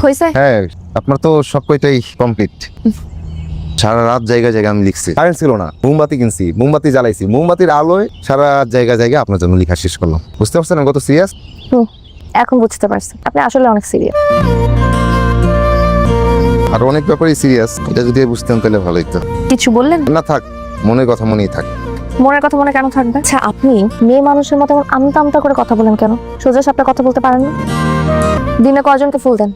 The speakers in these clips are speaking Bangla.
হয়েছে? হ্যাঁ, আপনার তো সব কয়টাই কমপ্লিট। সারা রাত জায়গায় জায়গায় আমি লিখছি, কারেন্ট ছিল না, মোমবাতি কিনছি, মোমবাতি জ্বালাইছি, মোমবাতির আলোয় সারা রাত জায়গায় জায়গায় আপনার জন্য লেখা শেষ করলাম। বুঝতে পারছেন আমি কত সিরিয়াস? এখন বুঝতে পারছি আপনি আসলে অনেক সিরিয়াস। আর অনেক ব্যাপারই সিরিয়াস, এটা যদি বুঝতেন তাহলে ভালো হতো। কিছু বললেন না থাক, মনের কথা মনেই থাক। মনের কথা মনে কেন থাকবে? আচ্ছা আপনি মেয়ে মানুষের মতো আমতা আমতা করে কথা বলেন কেন? সোজা সাপটা কথা বলতে পারেন না? দিনে কয়জনকে ফুল দেন?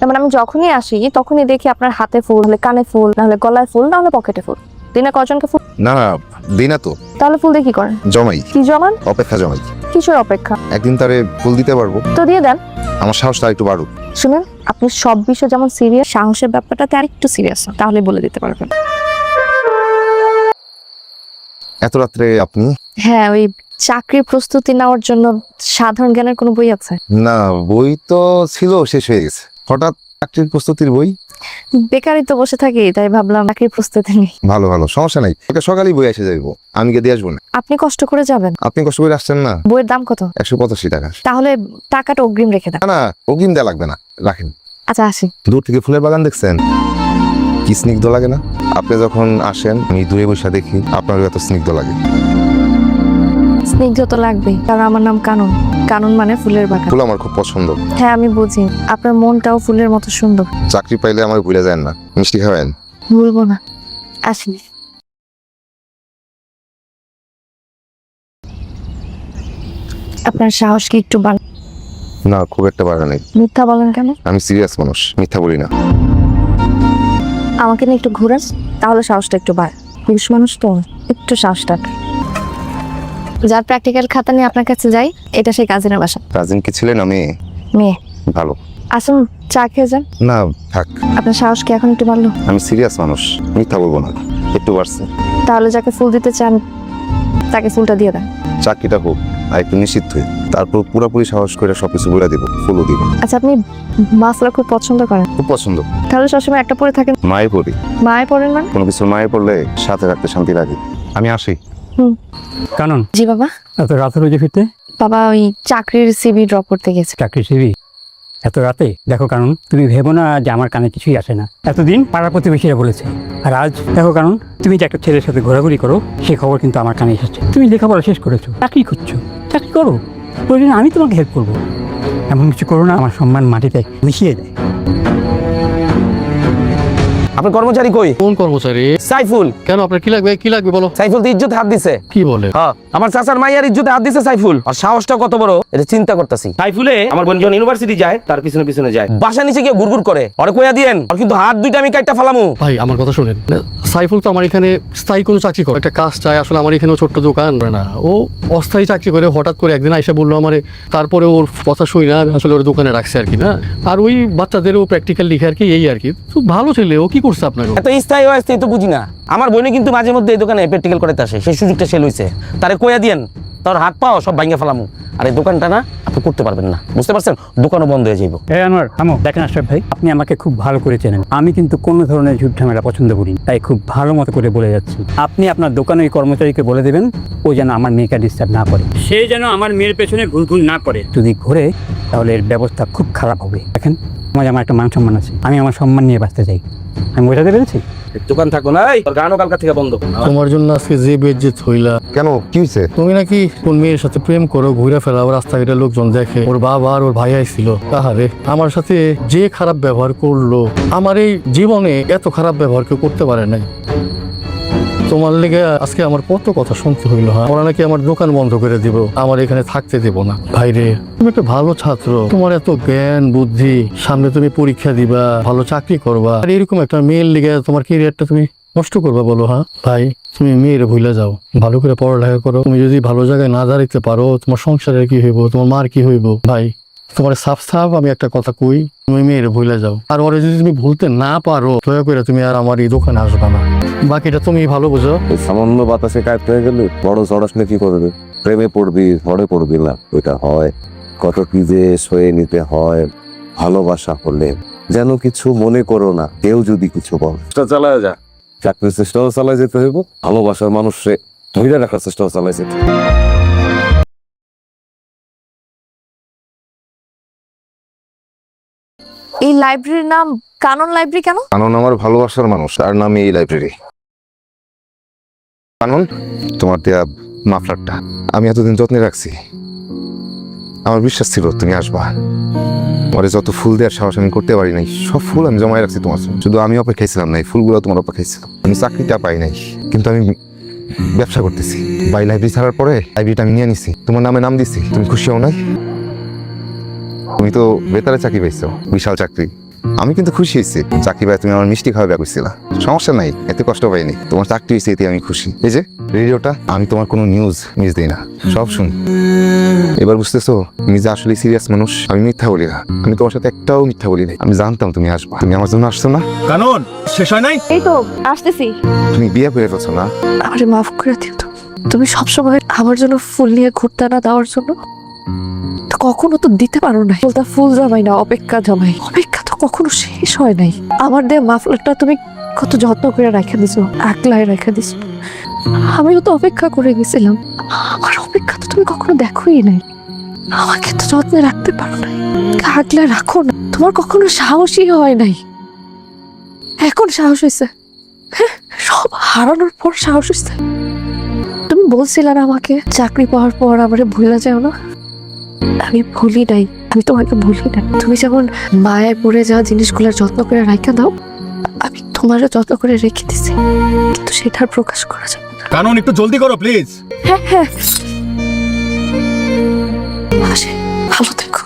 মানে আমি যখনই আসি তখনই দেখি আপনার হাতে ফুল, নাহলে কানে ফুল, নাহলে গলায় ফুল, নাহলে পকেটে ফুল। দিনে কয়জনকে ফুল? না না, দিই না তো। তাহলে ফুল দিয়ে কি করেন? জমাই। কি জমান? অপেক্ষা জমাই। কিসের অপেক্ষা? একদিন তারে ফুল দিতে পারবো। তো দিয়ে দেন। আমার সাহসটা একটু বাড়ুক। শুনুন, আপনি সব বিষয় যেমন সিরিয়াস, সাহসের ব্যাপারটাতে আরেকটু সিরিয়াস তাহলে বলে দিতে পারবেন। এত রাত্রে আপনি? হ্যাঁ, ওই চাকরির প্রস্তুতি নেওয়ার জন্য সাধারণ জ্ঞানের কোনো বই আছে? না, বই তো ছিল, শেষ হয়ে গেছে। হঠাৎ চাকরির প্রস্তুতির বই? বেকারই তো বসে থাকি, তাই ভাবলাম চাকরির প্রস্তুতি নেই। ভালো ভালো, সমস্যা নাই, ওটা সকালেই বই এসে যাইবো, আমি গিয়ে দিয়ে আসবো না। আপনি কষ্ট করে যাবেন? আপনি কষ্ট করে আসছেন না। বইয়ের দাম কত? 185 টাকা। তাহলে টাকাটা অগ্রিম রেখে দেন। না না, অগ্রিম দেওয়া লাগবে না, রাখেন। আচ্ছা আসি। দূর থেকে ফুলের বাগান দেখছেন, কি স্নিগ্ধ লাগে না? আপনি যখন আসেন আমি দূরে বসে দেখি, আপনারও এত স্নিগ্ধ লাগে। স্নিগ্ধ তো লাগবেই, কারণ আমার নাম কানন। কানন মানে ফুলের বাগান। ফুল আমার খুব পছন্দ। হ্যাঁ আমি বুঝি, আপনার মনটাও ফুলের মতো সুন্দর। চাকরি পাইলে আমার ভুলে যায় না, মিষ্টি খাবেন? ভুলবো না, আসি। আপনার সাহস কি একটু বাড়? না, খুব একটা বাড়া নেই। মিথ্যা বলেন কেন? আমি সিরিয়াস মানুষ, মিথ্যা বলি না। আমাকে নিয়ে একটু ঘুরান, তাহলে সাহসটা একটু বাড়ে। পুরুষ মানুষ তো, একটু সাহসটা। যার প্র্যাকটিক্যাল খাতা নিয়ে আপনার কাছে যাই, এটা সেই কাজিনের বাসা। কাজিন কি ছিলেন? আমি মেয়ে। ভালো। আসুন চা খেয়ে যান। না থাক, আপনার সাহস কি এখন একটু বাড়লো? আমি সিরিয়াস মানুষ, মিথ্যা বলবো না, একটু বাড়ছে। তাহলে যাকে ফুল দিতে চান তাকে ফুলটা দিয়ে দেন। চাকরিটা হোক আর একটু নিশ্চিত হয়ে, তারপর পুরোপুরি সাহস করে সবকিছু বলে দিব, ফুলও দিব। আচ্ছা আপনি মাফলার খুব পছন্দ করেন? খুব পছন্দ। তাহলে সবসময় একটা পরে থাকেন? মায়ে পড়ি। মায়ে পড়েন মানে? কোনো কিছু মায়ে পড়লে সাথে রাখতে শান্তি লাগে। আমি আসি। কানন, জি বাবা। এত রাতে রোজে ফিরতে? বাবা ওই চাকরির সিভি ড্রপ করতে গেছে। চাকরি সিবি এত রাতে? দেখো কানন, তুমি ভেবো না যে আমার কানে কিছুই আসে না। এতদিন পাড়া প্রতিবেশীরা বলেছে, আর আজ দেখো কানন, তুমি যে একটা ছেলের সাথে ঘোরাঘুরি করো সে খবর কিন্তু আমার কানে এসেছে। তুমি লেখাপড়া শেষ করেছো, চাকরি করছো, চাকরি করো, প্রয়োজনে আমি তোমাকে হেল্প করবো। এমন কিছু করো না আমার সম্মান মাটিতে মিশিয়ে দেয়। আপনার কর্মচারী কই? কোন কর্মচারী? সাইফুল। কেন আপনার কি লাগবে? কি লাগবে বলো। সাইফুল তো ইজ্জতে হাত দিছে। কি বলে? হ্যাঁ, আমার চাচার মাইয়ার ইজ্জতে হাত দিছে সাইফুল। আর সাহসটা কত বড় এটা চিন্তা করতেছি। সাইফুলে আমার বোন যখন ইউনিভার্সিটি যায় তার পিছনে পিছনে যায়, বাসা নিচে গিয়ে গুড়গুড় করে। আরে কইয়া দিয়েন, আর কিন্তু হাত দুইটা আমি কাটটা ফালামু। ভাই আমার কথা শুনেন, সাইফুল তো আমার এখানে স্থায়ী কোনো চাকরি করে, একটা কাজ চায়। আসলে আমার এখানেও ছোট্ট দোকান না, ও অস্থায়ী চাকরি করে। হঠাৎ করে একদিন আইসা বললো আমারে, তারপরে ওর কথা শুই না আসলে ওর দোকানে রাখছে আর কি। না, আর ওই বাচ্চাদেরও প্র্যাকটিক্যাল লিখে আর কি, এই আর কি। খুব ভালো ছেলে, ও কি করছে আপনাকে? এত স্থায়ী অস্থায়ী তো বুঝি না। আমার বোনে কিন্তু মাঝে মধ্যে এই দোকানে প্র্যাকটিক্যাল করাতে আসে, সেই সুযোগটা সে লইছে। তারে কইয়া দিয়েন তার হাত পাও সব ভাঙিয়ে ফেলামু। আর এই দোকানটা না আপনি করতে পারবেন না, বুঝতে পারছেন? দোকানও বন্ধ হয়ে যাইব। হ্যাঁ আনোয়ার, থামো। দেখেন আশরাফ ভাই, আপনি আমাকে খুব ভালো করে চেনেন। আমি কিন্তু কোনো ধরনের ঝুট ঝামেলা পছন্দ করি না, তাই খুব ভালো মতো করে বলে যাচ্ছি। আপনি আপনার দোকানের কর্মচারীকে বলে দেবেন ও যেন আমার মেয়েকে ডিস্টার্ব না করে, সে যেন আমার মেয়ের পেছনে ঘুরঘুর না করে। যদি ঘুরে তাহলে এর ব্যবস্থা খুব খারাপ হবে। দেখেন, আমার একটা মান সম্মান আছে, আমি আমার সম্মান নিয়ে বাঁচতে চাই। আমি বোঝাতে পেরেছি? দোকান থাকবো না, তোর গানও কালকা থেকে বন্ধ। তোমার জন্য আজকে যে বেজ্জত হইলা। কেন, কি হয়েছে? তুমি নাকি কোন মেয়ের সাথে প্রেম করো, ঘুরে ফেরাও, রাস্তাঘাটে লোকজন দেখে। ওর বাবা আর ওর ভাই আইছিল, তাহারে আমার সাথে যে খারাপ ব্যবহার করলো, আমার এই জীবনে এত খারাপ ব্যবহার কেউ করতে পারে নাই। তোমার লেগে আজকে আমার কত কথা শুনতে হইলো। হ্যাঁ, ওরা নাকি আমার দোকান বন্ধ করে দিব, আমার এখানে থাকতে দেব না। ভাইরে, তুমি একটা ভালো ছাত্র, তোমার এত জ্ঞান বুদ্ধি, সামনে তুমি পরীক্ষা দিবা, ভালো চাকরি করবা, আর এরকম একটা মেয়ের লেগে তোমার ক্যারিয়ারটা তুমি নষ্ট করবা বলো? হ্যাঁ ভাই, তুমি মেয়ের ভুলে যাও, ভালো করে পড়ালেখা করো। তুমি যদি ভালো জায়গায় না দাঁড়াইতে পারো, তোমার সংসারের কি হইব, তোমার মার কি হইব? ভাই, তোমার সাফ সাফ আমি একটা কথা কই, তুমি মেয়ের ভুলে যাও। আর ওরে যদি তুমি ভুলতে না পারো, দয়া করে তুমি আর আমার এই দোকানে আসবে না। বাকিটা তুমি ভালো বুঝো। সামান্য বাতাসে কাজ হয়ে গেলে বড় চড়াশনে কি করবে? প্রেমে পড়বি, ঝড়ে পড়বি না, ওইটা হয়। কত কি যে সয়ে নিতে হয় ভালোবাসা হলে। যেন কিছু মনে করো না, কেউ যদি কিছু বল, চালায় যা। চাকরির চেষ্টাও চালায় যেতে হইব, ভালোবাসার মানুষে ধৈর্য রাখার চেষ্টাও চালায় যেতে। এই লাইব্রেরির নাম কানন লাইব্রেরি কেন? কানন আমার ভালোবাসার মানুষ, তার নাম এই লাইব্রেরি। কানন, তোমার দেয়া মাফলারটা আমি এতদিন যত্নে রাখছি। আমার বিশ্বাস ছিল তুমি আসবা। পরে যত ফুল দেওয়ার সাহস আমি করতে পারি নাই, সব ফুল আমি জমায় রাখছি তোমার জন্য। শুধু আমি অপেক্ষায় ছিলাম না, এই ফুলগুলো তোমার অপেক্ষায় ছিল। আমি চাকরিটা পাই নাই, কিন্তু আমি ব্যবসা করতেছি। বাই লাইব্রেরি ছাড়ার পরে লাইব্রেরিটা আমি নিয়ে নিছি, তোমার নামে নাম দিছি। তুমি খুশি হও নাই? তুমি তো বেতারে চাকরি পাইছো, বিশাল চাকরি। আমি কিন্তু খুশি হয়েছি চাকরি পাই। তুমি আমার মিষ্টি খাওয়া করছিলা, সমস্যা নাই, এতে কষ্ট পাইনি। তোমার চাকরি হয়েছে, এতে আমি খুশি। এই যে রেডিওটা, আমি তোমার কোনো নিউজ মিস দিই না, সব শুনি। এবার বুঝতেছো তুমি যে আসলে সিরিয়াস মানুষ। আমি মিথ্যা বলি না, আমি তোমার সাথে একটাও মিথ্যা বলি নাই। আমি জানতাম তুমি আসবা, তুমি আমার জন্য আসছো না? কানন শেষ হয় নাই? এই তো আসতেছি। তুমি বিয়ে করে ফেলছো না? আমারে মাফ করে দিও। তুমি সবসময় আমার জন্য ফুল নিয়ে ঘুরতে না দেওয়ার জন্য তো কখনো তো দিতে পারো না। বলতা ফুল জমাই না, অপেক্ষা জমাই। অপেক্ষা তো কখনো শেষ হয় নাই। আমার দেয়া মাফলারটা তুমি কত যত্ন করে রেখে দিছো, একলাই রেখে দিছো। আমিও তো অপেক্ষা করে গেছিলাম। আমার অপেক্ষা তো তুমি কখনো দেখোই নাই। আমাকে তো যত্নে রাখতে পারো নাই, আগলে রাখো না। তোমার কখনো সাহসই হয় নাই, এখন সাহস হয়েছে। হ্যাঁ, সব হারানোর পর সাহস হয়েছে। তুমি বলছিলে না আমাকে চাকরি পাওয়ার পর আমারে ভুলে যাও না। আমি ভুলি নাই, আমি তোমাকে ভুলি নাই। তুমি যেমন মায়ের পড়ে যাওয়া জিনিসগুলোর যত্ন করে রাখা দাও, আমি তোমারও যত্ন করে রেখে দিছি, কিন্তু সেটার প্রকাশ করা যাবে না। কানন একটু জলদি করো প্লিজ। হ্যাঁ হ্যাঁ, আসে, ভালো থেকো।